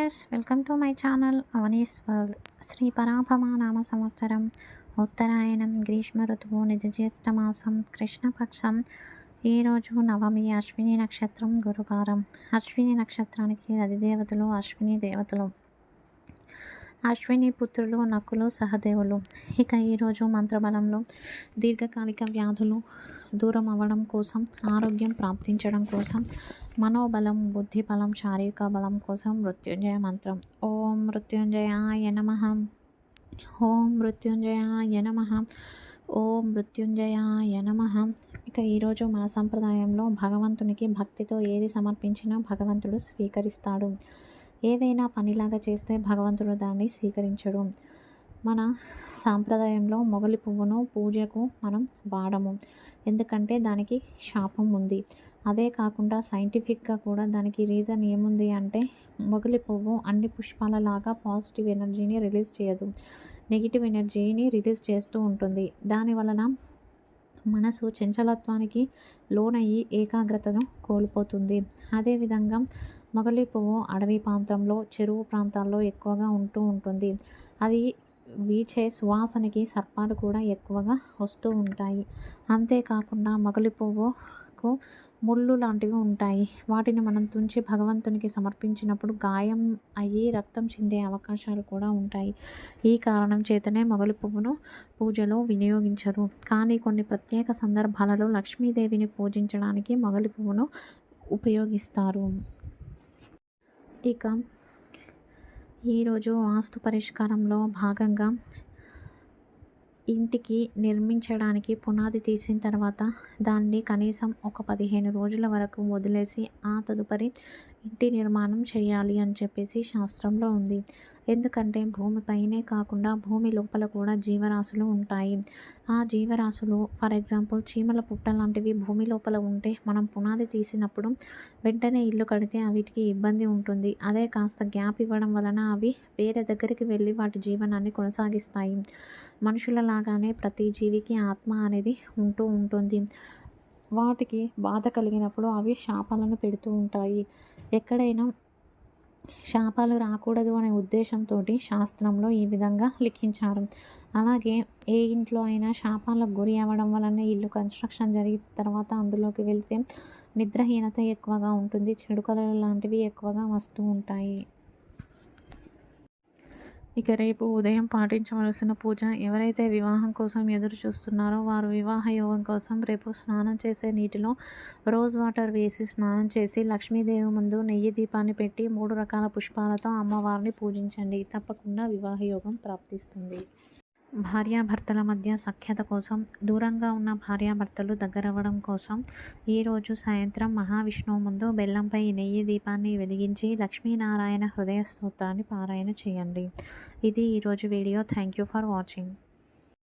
Viewers, welcome to my channel Avani's world. శ్రీ పరాభవ నామ సంవత్సరం, ఉత్తరాయణం, గ్రీష్మ ఋతువు, నిజజ్యేష్ఠ మాసం, కృష్ణపక్షం. ఈరోజు నవమి, అశ్విని నక్షత్రం, గురువారం. అశ్విని నక్షత్రానికి అధిదేవతలు అశ్విని దేవతలు, అశ్విని పుత్రులు నకులు సహదేవులు. ఇక ఈరోజు మంత్రబలంలో దీర్ఘకాలిక వ్యాధులు దూరం అవ్వడం కోసం, ఆరోగ్యం ప్రాప్తించడం కోసం, మనోబలం, బుద్ధి బలం, శారీరక బలం కోసం మృత్యుంజయ మంత్రం. ఓం మృత్యుంజయాయ నమః, ఓం మృత్యుంజయాయ నమః, ఓం మృత్యుంజయాయ నమః. ఇక ఈరోజు మన సంప్రదాయంలో భగవంతునికి భక్తితో ఏది సమర్పించినా భగవంతుడు స్వీకరిస్తాడు. ఏదైనా పనిలాగా చేస్తే భగవంతుడు దాన్ని స్వీకరించడు. మన సాంప్రదాయంలో మొగలి పువ్వును పూజకు మనం వాడము, ఎందుకంటే దానికి శాపం ఉంది. అదే కాకుండా సైంటిఫిక్గా కూడా దానికి రీజన్ ఏముంది అంటే, మొగలి పువ్వు అన్ని పుష్పాలలాగా పాజిటివ్ ఎనర్జీని రిలీజ్ చేయదు, నెగిటివ్ ఎనర్జీని రిలీజ్ చేస్తూ ఉంటుంది. దానివలన మనసు చంచలత్వానికి లోనయ్యి ఏకాగ్రతను కోల్పోతుంది. అదేవిధంగా మొగలి పువ్వు అడవి ప్రాంతంలో, చెరువు ప్రాంతాల్లో ఎక్కువగా ఉంటూ ఉంటుంది. అది వీచే సువాసనకి సర్పాలు కూడా ఎక్కువగా వస్తూ ఉంటాయి. అంతేకాకుండా మొగలి పువ్వుకు ముళ్ళు లాంటివి ఉంటాయి. వాటిని మనం తుంచి భగవంతునికి సమర్పించినప్పుడు గాయం అయ్యి రక్తం చిందే అవకాశాలు కూడా ఉంటాయి. ఈ కారణం చేతనే మొగలి పువ్వును పూజలో వినియోగించరు. కానీ కొన్ని ప్రత్యేక సందర్భాలలో లక్ష్మీదేవిని పూజించడానికి మొగలి పువ్వును ఉపయోగిస్తారు. ఇక ఈరోజు వాస్తు పరిష్కారంలో భాగంగా ఇంటికి నిర్మించడానికి పునాది తీసిన తర్వాత దాన్ని కనీసం ఒక 15 రోజుల వరకు వదిలేసి ఆ తదుపరి ఇంటి నిర్మాణం చేయాలి అని చెప్పేసి శాస్త్రంలో ఉంది. ఎందుకంటే భూమిపైనే కాకుండా భూమి లోపల కూడా జీవరాశులు ఉంటాయి. ఆ జీవరాశులు ఫర్ ఎగ్జాంపుల్ చీమల పుట్ట లాంటివి భూమి లోపల ఉంటే మనం పునాది తీసినప్పుడు వెంటనే ఇల్లు కడితే వీటికి ఇబ్బంది ఉంటుంది. అదే కాస్త గ్యాప్ ఇవ్వడం వలన అవి వేరే దగ్గరికి వెళ్ళి వాటి జీవనాన్ని కొనసాగిస్తాయి. మనుషులలాగానే ప్రతి జీవికి ఆత్మ అనేది ఉంటూ ఉంటుంది. వాటికి బాధ కలిగినప్పుడు అవి శాపాలను పెడుతూ ఉంటాయి. ఎక్కడైనా శాపాలు రాకూడదు అనే ఉద్దేశంతో శాస్త్రంలో ఈ విధంగా లిఖించారు. అలాగే ఏ ఇంట్లో అయినా శాపాలకు గురి అవ్వడం వలన ఇల్లు కన్స్ట్రక్షన్ జరిగిన తర్వాత అందులోకి వెళ్తే నిద్రహీనత ఎక్కువగా ఉంటుంది, చెడు కలలు లాంటివి ఎక్కువగా వస్తూ ఉంటాయి. ఇక రేపు ఉదయం పాటించవలసిన పూజ, ఎవరైతే వివాహం కోసం ఎదురు చూస్తున్నారో వారు వివాహ యోగం కోసం రేపు స్నానం చేసే నీటిలో రోజ్ వాటర్ వేసి స్నానం చేసి లక్ష్మీదేవి ముందు నెయ్యి దీపాన్ని పెట్టి 3 రకాల పుష్పాలతో అమ్మవారిని పూజించండి. తప్పకుండా వివాహ యోగం ప్రాప్తిస్తుంది. భార్యాభర్తల మధ్య సఖ్యత కోసం, దూరంగా ఉన్న భార్యాభర్తలు దగ్గరవ్వడం కోసం ఈరోజు సాయంత్రం మహావిష్ణువు ముందు బెల్లంపై నెయ్యి దీపాన్ని వెలిగించి లక్ష్మీనారాయణ హృదయ స్తోత్రాన్ని పారాయణ చేయండి. ఇది ఈరోజు video. Thank you for watching.